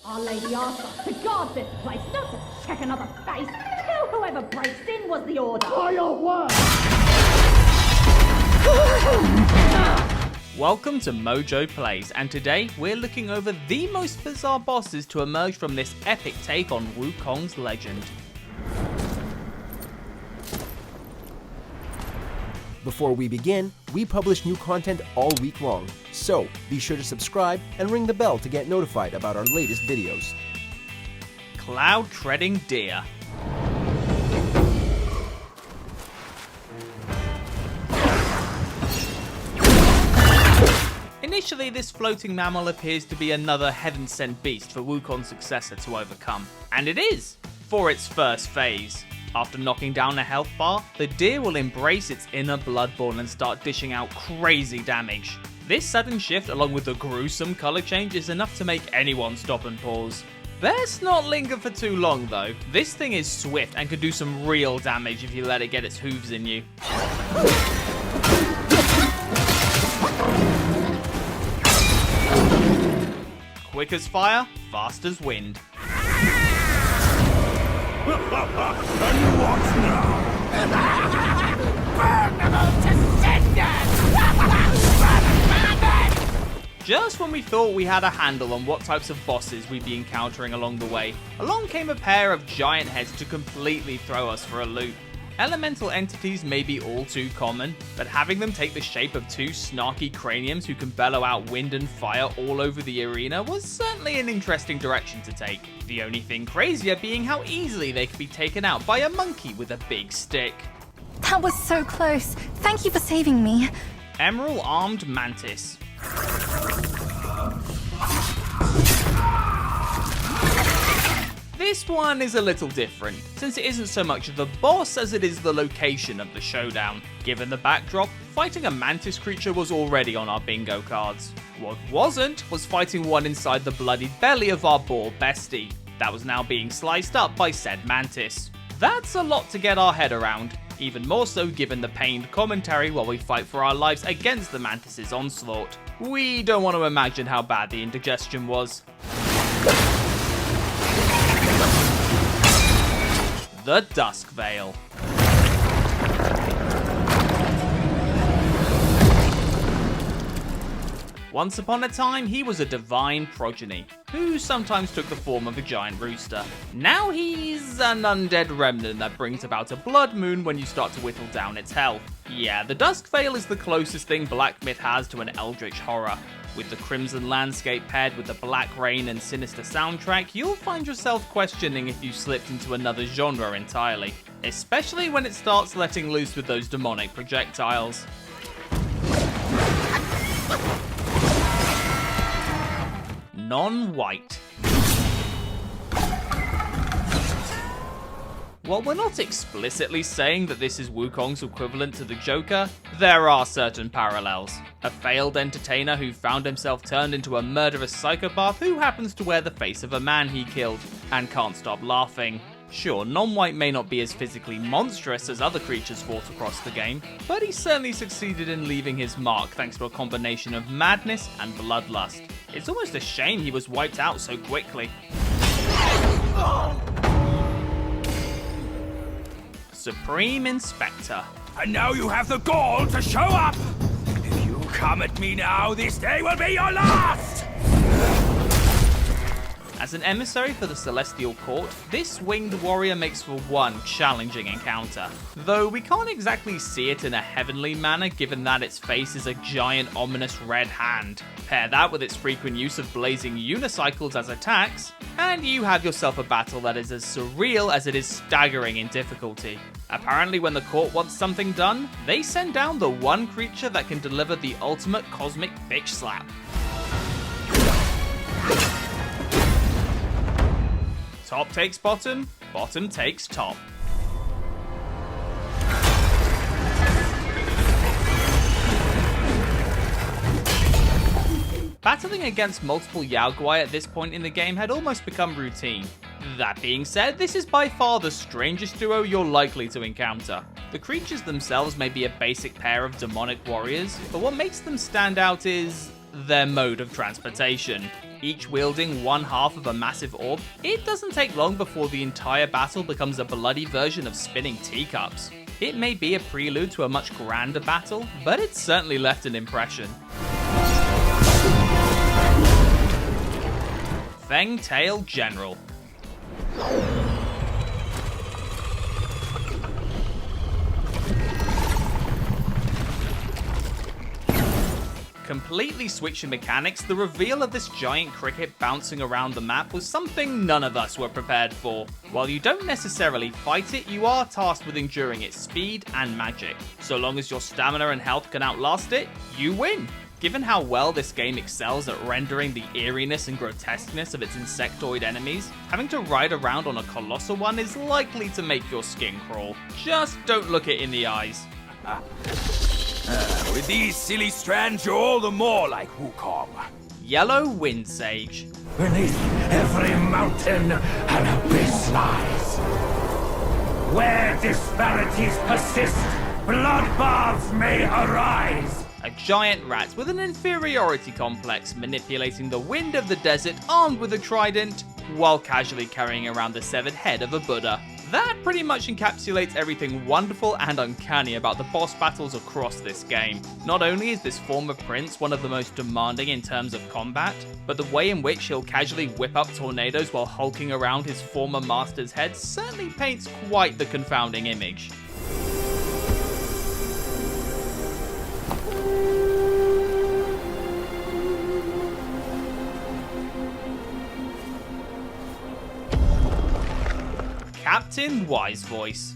Our Lady asked us to guard this place, not to check another face. Kill whoever breaks in was the order. By your word! Welcome to MojoPlays, and today we're looking over the most bizarre bosses to emerge from this epic take on Wukong's legend. Before we begin, we publish new content all week long, so be sure to subscribe and ring the bell to get notified about our latest videos. Cloudtreading Deer. Initially, this floating mammal appears to be another heaven-sent beast for Wukong's successor to overcome. And it is, for its first phase. After knocking down a health bar, the deer will embrace its inner bloodborne and start dishing out crazy damage. This sudden shift along with the gruesome colour change is enough to make anyone stop and pause. Best not linger for too long though. This thing is swift and can do some real damage if you let it get its hooves in you. Quick as fire, fast as wind. And what now? Burn them all to cinders! Just when we thought we had a handle on what types of bosses we'd be encountering along the way, along came a pair of giant heads to completely throw us for a loop. Elemental entities may be all too common, but having them take the shape of two snarky craniums who can bellow out wind and fire all over the arena was certainly an interesting direction to take. The only thing crazier being how easily they could be taken out by a monkey with a big stick. That was so close. Thank you for saving me. Emerald-Armed Mantis. This one is a little different, since it isn't so much the boss as it is the location of the showdown. Given the backdrop, fighting a mantis creature was already on our bingo cards. What wasn't was fighting one inside the bloody belly of our boar bestie, that was now being sliced up by said mantis. That's a lot to get our head around, even more so given the pained commentary while we fight for our lives against the mantis's onslaught. We don't want to imagine how bad the indigestion was. The Dusk Veil. Once upon a time, he was a divine progeny, who sometimes took the form of a giant rooster. Now he's an undead remnant that brings about a blood moon when you start to whittle down its health. Yeah, the Dusk Veil is the closest thing Black Myth has to an eldritch horror. With the crimson landscape paired with the black rain and sinister soundtrack, you'll find yourself questioning if you slipped into another genre entirely. Especially when it starts letting loose with those demonic projectiles. Nonwhite. While we're not explicitly saying that this is Wukong's equivalent to the Joker, there are certain parallels. A failed entertainer who found himself turned into a murderous psychopath who happens to wear the face of a man he killed and can't stop laughing. Sure, Nonwhite may not be as physically monstrous as other creatures fought across the game, but he certainly succeeded in leaving his mark thanks to a combination of madness and bloodlust. It's almost a shame he was wiped out so quickly. Supreme Inspector. And now you have the gall to show up! If you come at me now, this day will be your last! As an emissary for the Celestial Court, this winged warrior makes for one challenging encounter. Though we can't exactly see it in a heavenly manner given that its face is a giant ominous red hand. Pair that with its frequent use of blazing unicycles as attacks, and you have yourself a battle that is as surreal as it is staggering in difficulty. Apparently when the court wants something done, they send down the one creature that can deliver the ultimate cosmic bitch slap. Top takes bottom, bottom takes top. Battling against multiple Yaoguai at this point in the game had almost become routine. That being said, this is by far the strangest duo you're likely to encounter. The creatures themselves may be a basic pair of demonic warriors, but what makes them stand out is their mode of transportation. each wielding one half of a massive orb, it doesn't take long before the entire battle becomes a bloody version of spinning teacups. It may be a prelude to a much grander battle, but it certainly left an impression. Feng-Tail General. Completely switching mechanics, the reveal of this giant cricket bouncing around the map was something none of us were prepared for. While you don't necessarily fight it, you are tasked with enduring its speed and magic. So long as your stamina and health can outlast it, you win. Given how well this game excels at rendering the eeriness and grotesqueness of its insectoid enemies, having to ride around on a colossal one is likely to make your skin crawl. Just don't look it in the eyes. With these silly strands, you're all the more like Wukong. Yellow Wind Sage. Beneath every mountain an abyss lies. Where disparities persist, bloodbaths may arise. A giant rat with an inferiority complex, manipulating the wind of the desert armed with a trident, while casually carrying around the severed head of a Buddha. That pretty much encapsulates everything wonderful and uncanny about the boss battles across this game. Not only is this former prince one of the most demanding in terms of combat, but the way in which he'll casually whip up tornadoes while hulking around his former master's head certainly paints quite the confounding image. Captain Wise Voice.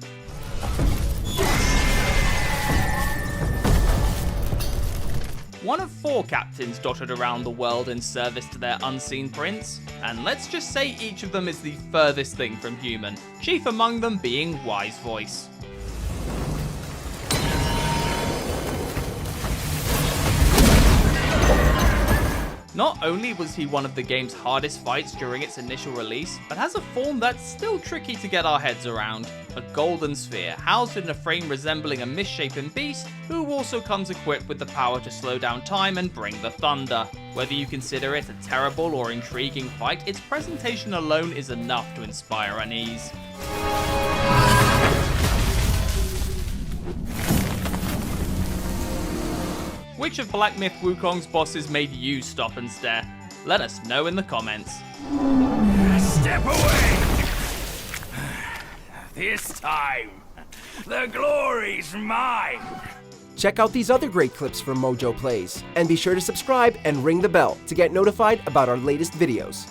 One of 4 captains dotted around the world in service to their unseen prince, and let's just say each of them is the furthest thing from human, chief among them being Wise Voice. Not only was he one of the game's hardest fights during its initial release, but has a form that's still tricky to get our heads around. A golden sphere, housed in a frame resembling a misshapen beast, who also comes equipped with the power to slow down time and bring the thunder. Whether you consider it a terrible or intriguing fight, its presentation alone is enough to inspire unease. Which of Black Myth Wukong's bosses made you stop and stare? Let us know in the comments. Step away! This time, the glory's mine! Check out these other great clips from MojoPlays, and be sure to subscribe and ring the bell to get notified about our latest videos.